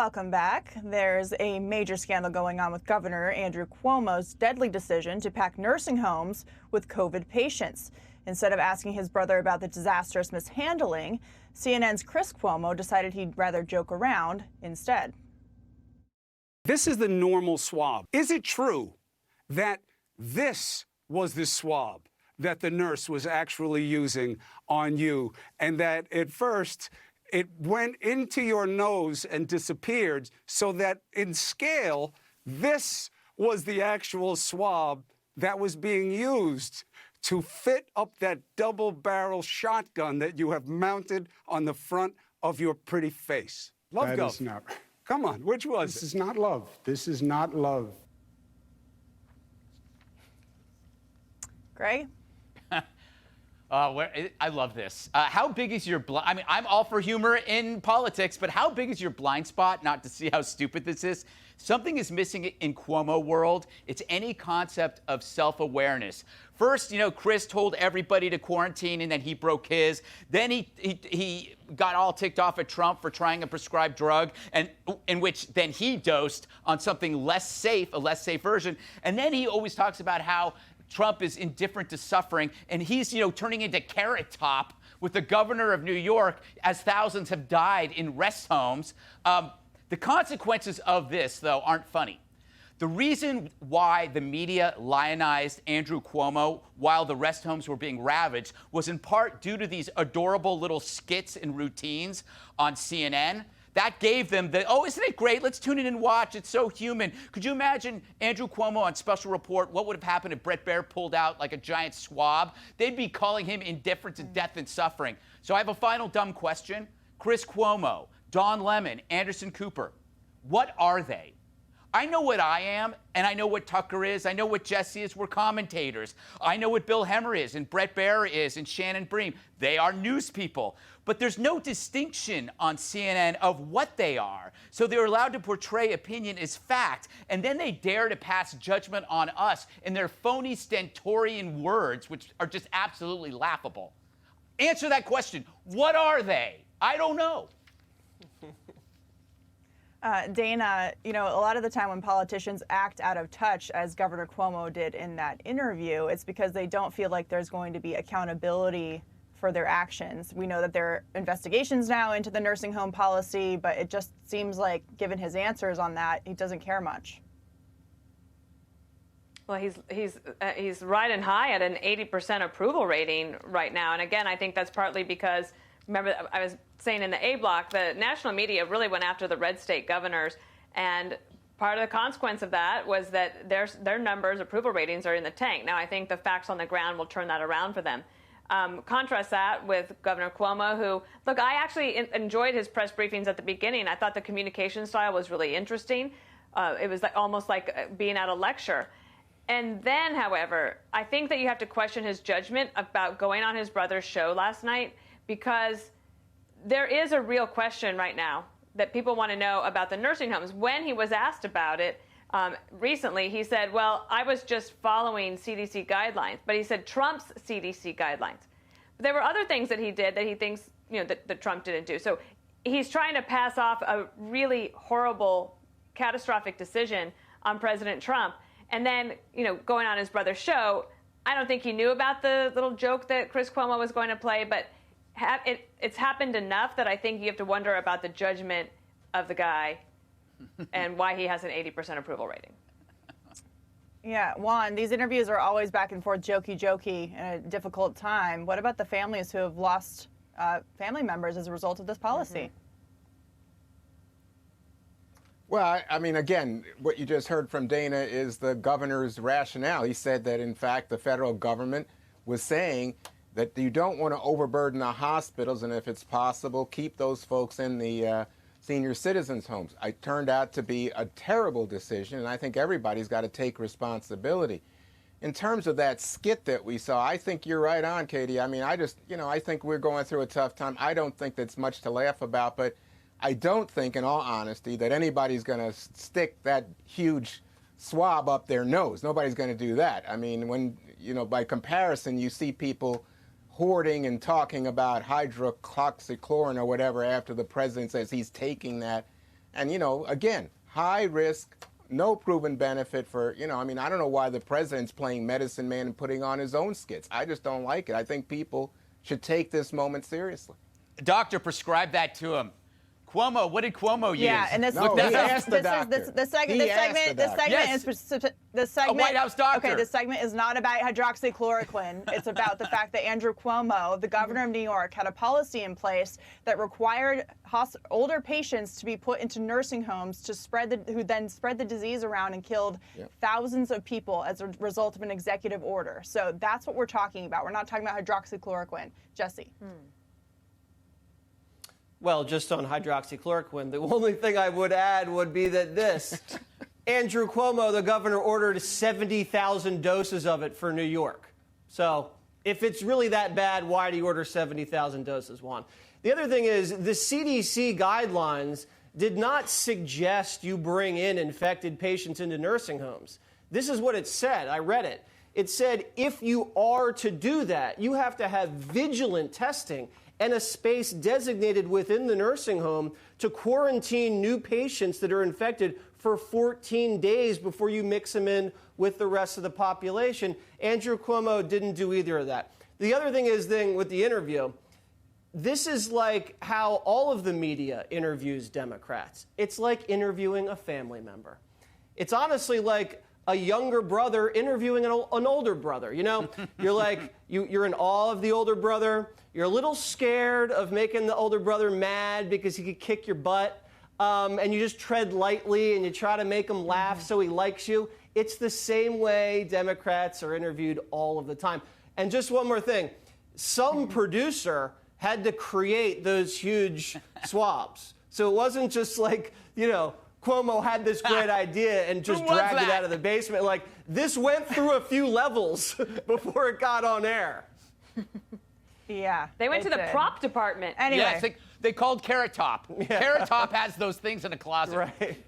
Welcome back. There's a major scandal going on with Governor Andrew Cuomo's deadly decision to pack nursing homes with COVID patients. Instead of asking his brother about the disastrous mishandling, CNN's Chris Cuomo decided he'd rather joke around instead. This is the normal swab. Is it true that this was the swab that the nurse was actually using on you, and that at first it went into your nose and disappeared, so that in scale, this was the actual swab that was being used to fit up that double-barrel shotgun that you have mounted on the front of your pretty face? Love That Gov. is not. Come on, which was This it? is not love. This is not love. Gray? I love this. How big is your I mean, I'm all for humor in politics, but how big is your blind spot not to see how stupid this is? Something is missing in Cuomo world. It's any concept of self-awareness. First, Chris told everybody to quarantine, and then he broke his. Then he got all ticked off at Trump for trying a prescribed drug, and in which then he dosed on something less safe, a less safe version. And then he always talks about how Trump is indifferent to suffering, and he's, turning into Carrot Top with the governor of New York as thousands have died in rest homes. The consequences of this, though, aren't funny. The reason why the media lionized Andrew Cuomo while the rest homes were being ravaged was in part due to these adorable little skits and routines on CNN. That gave them oh, isn't it great? Let's tune in and watch. It's so human. Could you imagine Andrew Cuomo on Special Report? What would have happened if Bret Baier pulled out like a giant swab? They'd be calling him indifferent to death and suffering. So I have a final dumb question. Chris Cuomo, Don Lemon, Anderson Cooper, what are they? I know what I am, and I know what Tucker is. I know what Jesse is. We're commentators. I know what Bill Hemmer is, and Bret Baier is, and Shannon Bream. They are news people. But there's no distinction on CNN of what they are. So they're allowed to portray opinion as fact, and then they dare to pass judgment on us in their phony stentorian words, which are just absolutely laughable. Answer that question. What are they? I don't know. Dana, a lot of the time when politicians act out of touch, as Governor Cuomo did in that interview, it's because they don't feel like there's going to be accountability for their actions. We know that there are investigations now into the nursing home policy, but it just seems like, given his answers on that, he doesn't care much. Well, he's riding high at an 80% approval rating right now. And again, I think that's partly because, remember, I was saying in the A block, the national media really went after the red state governors. And part of the consequence of that was that their numbers, approval ratings, are in the tank. Now, I think the facts on the ground will turn that around for them. Contrast that with Governor Cuomo, who, look, I actually enjoyed his press briefings at the beginning. I thought the communication style was really interesting. It was almost like being at a lecture. And then, however, I think that you have to question his judgment about going on his brother's show last night, because there is a real question right now that people want to know about the nursing homes. When he was asked about it recently, he said, well, I was just following CDC guidelines. But he said Trump's CDC guidelines. But there were other things that he did that he thinks, that Trump didn't do. So he's trying to pass off a really horrible, catastrophic decision on President Trump. And then, going on his brother's show, I don't think he knew about the little joke that Chris Cuomo was going to play, but it's happened enough that I think you have to wonder about the judgment of the guy and why he has an 80% approval rating. Yeah, Juan, these interviews are always back and forth, jokey in a difficult time. What about the families who have lost family members as a result of this policy? Mm-hmm. Well, I mean, again, what you just heard from Dana is the governor's rationale. He said that, in fact, the federal government was saying that you don't want to overburden the hospitals, and if it's possible, keep those folks in the senior citizens' homes. It turned out to be a terrible decision, and I think everybody's got to take responsibility. In terms of that skit that we saw, I think you're right on, Katie. I mean, I think we're going through a tough time. I don't think that's much to laugh about, but I don't think, in all honesty, that anybody's going to stick that huge swab up their nose. Nobody's going to do that. I mean, when, by comparison, you see people hoarding and talking about hydroxychloroquine or whatever after the president says he's taking that. And, again, high risk, no proven benefit for, I don't know why the president's playing medicine man and putting on his own skits. I just don't like it. I think people should take this moment seriously. Doctor, prescribe that to him. Cuomo, what did Cuomo use? Yeah, and this No, he asked the doctor. The segment Yes. is a White House doctor. Okay, the segment is not about hydroxychloroquine. It's about the fact that Andrew Cuomo, the governor of New York, had a policy in place that required older patients to be put into nursing homes who then spread the disease around and killed thousands of people as a result of an executive order. So that's what we're talking about. We're not talking about hydroxychloroquine. Jesse. Well, just on hydroxychloroquine, the only thing I would add would be that Andrew Cuomo, the governor, ordered 70,000 doses of it for New York. So if it's really that bad, why do you order 70,000 doses, Juan? The other thing is the CDC guidelines did not suggest you bring in infected patients into nursing homes. This is what it said. I read it. It said if you are to do that, you have to have vigilant testing and a space designated within the nursing home to quarantine new patients that are infected for 14 days before you mix them in with the rest of the population. Andrew Cuomo didn't do either of that. The other thing is with the interview, this is like how all of the media interviews Democrats. It's like interviewing a family member. It's honestly like a younger brother interviewing an older brother. You're like, you're in awe of the older brother. You're a little scared of making the older brother mad because he could kick your butt. And you just tread lightly and you try to make him laugh so he likes you. It's the same way Democrats are interviewed all of the time. And just one more thing. Some producer had to create those huge swabs. So it wasn't just like, Cuomo had this great idea and just dragged it out of the basement. Like, this went through a few levels before it got on air. Yeah. They went to the prop department. Anyway. Yes, they called Carrot Top. Yeah. Carrot Top has those things in a closet. Right.